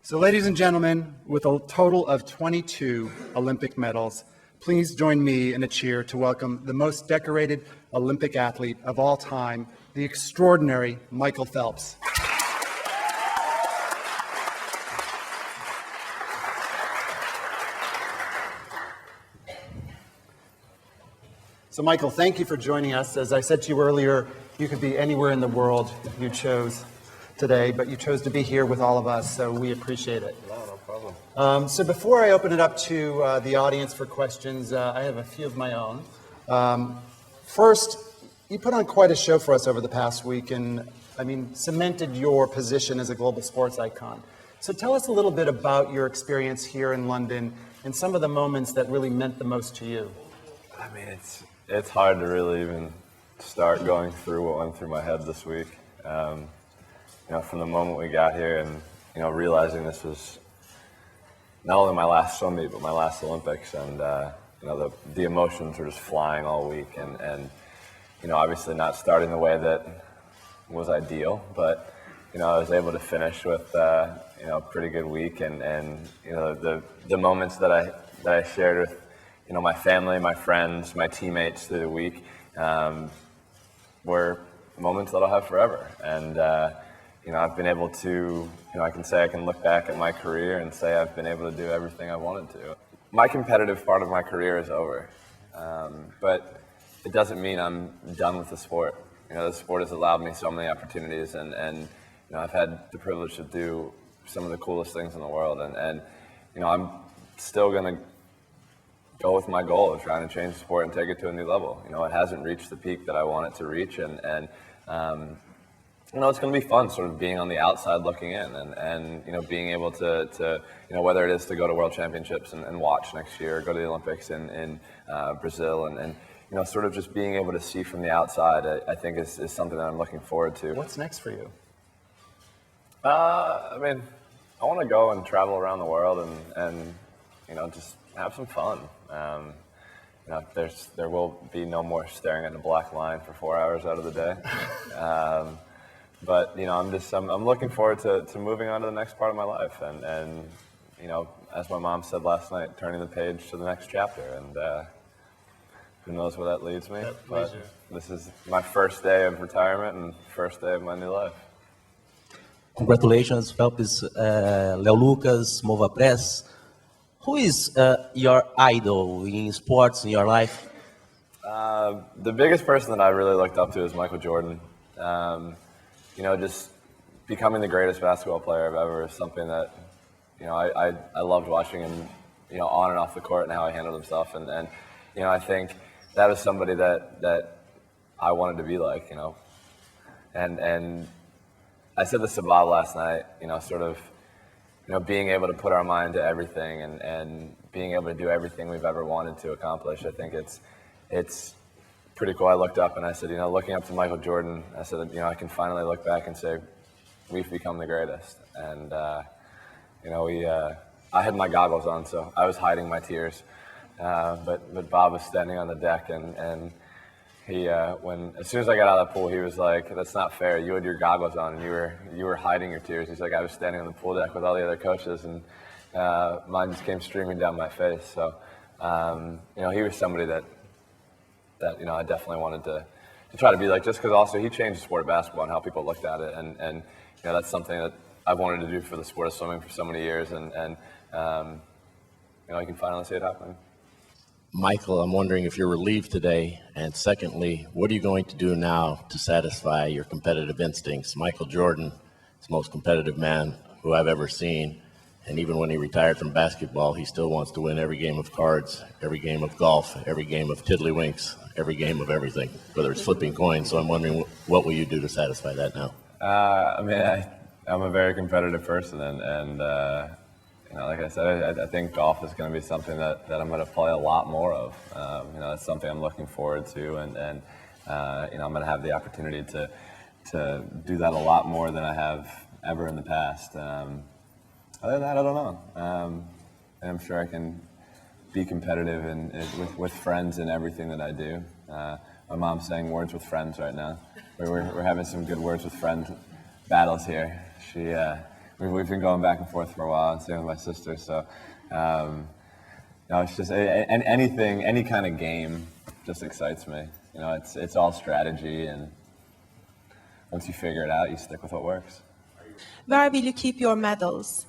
So ladies and gentlemen, with a total of 22 Olympic medals, please join me in a cheer to welcome the most decorated Olympic athlete of all time, the extraordinary Michael Phelps. So Michael, thank you for joining us. As I said to you earlier, you could be anywhere in the world you chose today, but you chose to be here with all of us, so we appreciate it. No problem. So before I open it up to the audience for questions, I have a few of my own. First, you put on quite a show for us over the past week and, cemented your position as a global sports icon. So tell us a little bit about your experience here in London and some of the moments that really meant the most to you. It's hard to really even start going through what went through my head this week. From the moment we got here and, realizing this was not only my last swim meet, but my last Olympics. And, the emotions were just flying all week. And obviously not starting the way that was ideal, but, I was able to finish with, a pretty good week. And the moments that I shared with, my family, my friends, my teammates through the week were moments that I'll have forever. And, I've been able to, I can say I can look back at my career and say I've been able to do everything I wanted to. My competitive part of my career is over, but it doesn't mean I'm done with the sport. The sport has allowed me so many opportunities, and I've had the privilege to do some of the coolest things in the world. And I'm still going to go with my goal of trying to change the sport and take it to a new level. It hasn't reached the peak that I want it to reach, and it's going to be fun sort of being on the outside looking in and being able to whether it is to go to World Championships and watch next year, or go to the Olympics in Brazil and sort of just being able to see from the outside, I think is something that I'm looking forward to. What's next for you? I want to go and travel around the world and just have some fun. There will be no more staring at a black line for 4 hours out of the day. But I'm looking forward to moving on to the next part of my life, and as my mom said last night, turning the page to the next chapter, and who knows where that leads me. But this is my first day of retirement and first day of my new life. Congratulations, Phelps, Leo Lucas, Mova Press. Who is your idol in sports in your life? The biggest person that I really looked up to is Michael Jordan. Just becoming the greatest basketball player I've ever is something that, I loved watching him, on and off the court and how he handled himself. And I think that was somebody that I wanted to be like, and I said this to Bob last night, being able to put our mind to everything and being able to do everything we've ever wanted to accomplish. I think it's pretty cool. I looked up and I said, looking up to Michael Jordan, I said, I can finally look back and say, we've become the greatest. And, I had my goggles on, so I was hiding my tears. But Bob was standing on the deck, and he, as soon as I got out of the pool, he was like, "That's not fair. You had your goggles on, and you were hiding your tears." He's like, "I was standing on the pool deck with all the other coaches, and mine just came streaming down my face." So, he was somebody that I definitely wanted to try to be like, just because also he changed the sport of basketball and how people looked at it, and that's something that I've wanted to do for the sport of swimming for so many years, and I can finally see it happening. Michael, I'm wondering if you're relieved today, and secondly, what are you going to do now to satisfy your competitive instincts? Michael Jordan is the most competitive man who I've ever seen, and even when he retired from basketball, he still wants to win every game of cards, every game of golf, every game of tiddlywinks, every game of everything, whether it's flipping coins. So I'm wondering, what will you do to satisfy that now? I'm a very competitive person, and like I said, I think golf is going to be something that I'm going to play a lot more of. That's something I'm looking forward to, and I'm going to have the opportunity to do that a lot more than I have ever in the past. Other than that, I don't know. And I'm sure I can be competitive and with friends in everything that I do. My mom's saying words with friends right now. We're having some good words with friends battles here. we've been going back and forth for a while, and same with my sister. So, no, it's just anything, any kind of game, just excites me. You know, it's all strategy, and once you figure it out, you stick with what works. Where will you keep your medals?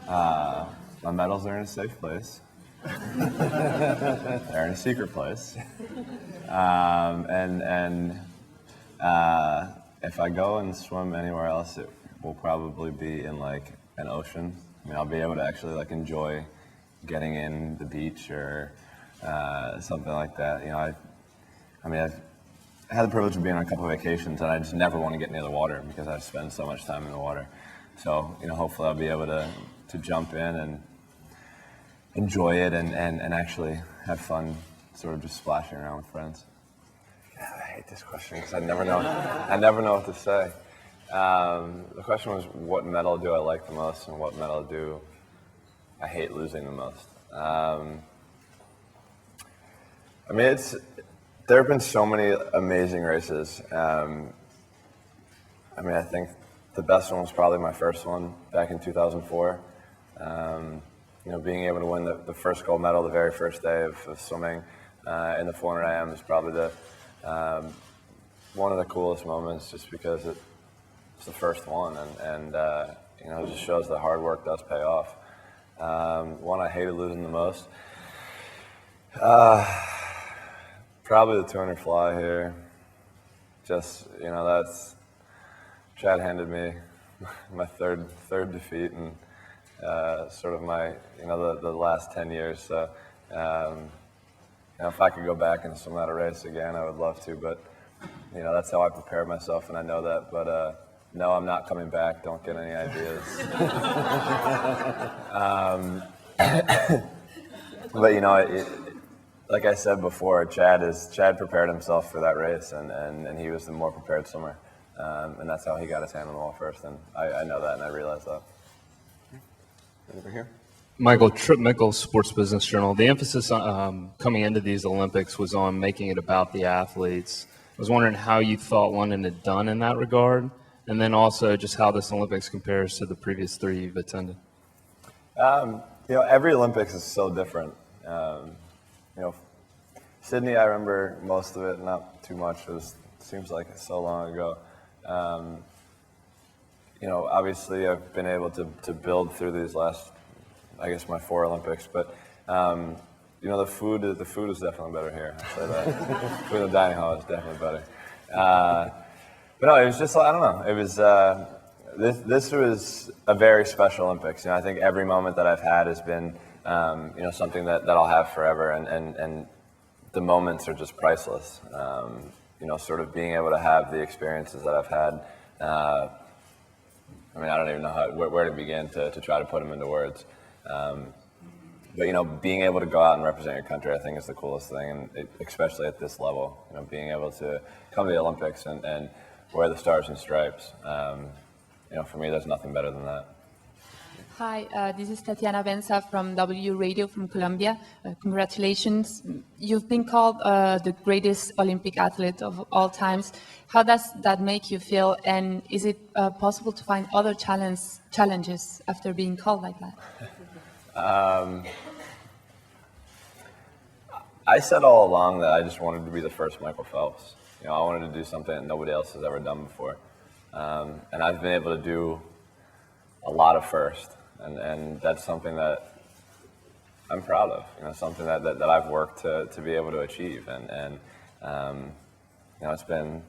My medals are in a safe place. They're in a secret place. If I go and swim anywhere else, it will probably be in like an ocean. I mean, I'll be able to actually like enjoy getting in the beach or something like that. You know, I've had the privilege of being on a couple of vacations, and I just never want to get near the water because I spend so much time in the water. So, you know, hopefully I'll be able to jump in and enjoy it and actually have fun sort of just splashing around with friends. God, I hate this question because I never know what to say. The question was, what medal do I like the most, and what medal do I hate losing the most? I mean, there have been so many amazing races. I mean, I think the best one was probably my first one back in 2004. You know, being able to win the first gold medal the very first day of swimming in the 400 IM is probably one of the coolest moments, just because it's the first one, and you know, it just shows that hard work does pay off. One I hated losing the most, probably the 200 fly here. Just, you know, that's Chad handed me my third defeat, and sort of my, you know, the last 10 years. So, you know, if I could go back and swim that race again, I would love to. But, you know, that's how I prepared myself, and I know that. But no, I'm not coming back. Don't get any ideas. But, you know, like I said before, Chad prepared himself for that race, and he was the more prepared swimmer. And that's how he got his hand on the wall first. And I know that, and I realize that. Over here. Michael, Trip Mickle, Sports Business Journal. The emphasis coming into these Olympics was on making it about the athletes. I was wondering how you thought London had done in that regard, and then also just how this Olympics compares to the previous three you've attended. You know, every Olympics is so different. You know, Sydney, I remember most of it, not too much. Seems like it's so long ago. You know, obviously I've been able to build through these last, I guess, my 4 Olympics, but you know, the food is definitely better here. I'll say that. Food in the dining hall is definitely better. But no, it was just, I don't know. It was this was a very special Olympics. You know, I think every moment that I've had has been you know, something that I'll have forever, and the moments are just priceless. You know, sort of being able to have the experiences that I've had. I mean, I don't even know where to begin to try to put them into words. But, you know, being able to go out and represent your country, I think, is the coolest thing, and especially at this level. You know, being able to come to the Olympics and wear the stars and stripes. You know, for me, there's nothing better than that. Hi, this is Tatiana Benza from W Radio from Colombia. Congratulations. You've been called the greatest Olympic athlete of all times. How does that make you feel? And is it possible to find other challenges after being called like that? I said all along that I just wanted to be the first Michael Phelps. You know, I wanted to do something that nobody else has ever done before. And I've been able to do a lot of first. And that's something that I'm proud of, you know, something that I've worked to be able to achieve. And you know, it's been,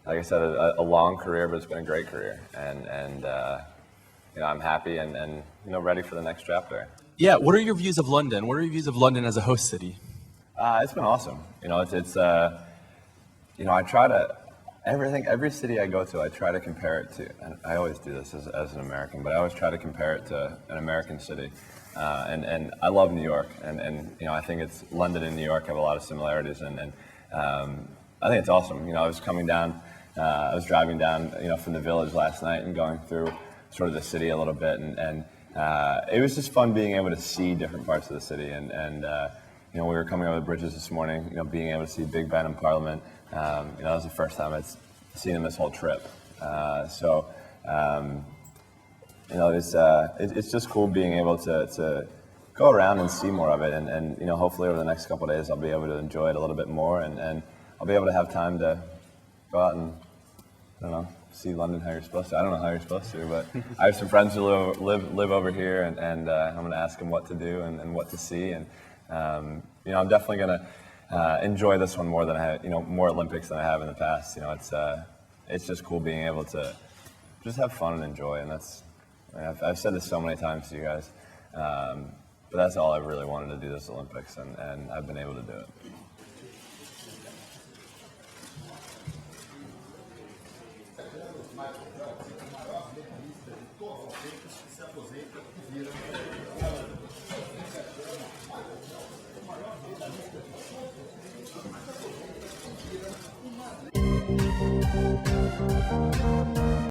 like I said, a long career, but it's been a great career. And you know, I'm happy and you know, ready for the next chapter. Yeah, what are your views of London? What are your views of London as a host city? It's been awesome. You know, it's you know, I try to, every city I go to, I try to compare it to, and I always do this as an American, but I always try to compare it to an American city. And I love New York, and you know, I think it's London and New York have a lot of similarities, and I think it's awesome. You know, I was coming down, I was driving down, you know, from the Village last night and going through sort of the city a little bit, and it was just fun being able to see different parts of the city, and you know, we were coming over the bridges this morning, you know, being able to see Big Ben and Parliament. You know, that was the first time I'd seen him this whole trip. So It's just cool being able to go around and see more of it, and hopefully over the next couple of days I'll be able to enjoy it a little bit more, and I'll be able to have time to go out and see London how you're supposed to. I don't know how you're supposed to, but I have some friends who live over here, and I'm going to ask them what to do and what to see, and I'm definitely going to enjoy this one more than I have, more Olympics than I have in the past. It's just cool being able to just have fun and enjoy, and I've said this so many times to you guys, but that's all I really wanted to do this Olympics, and I've been able to do it.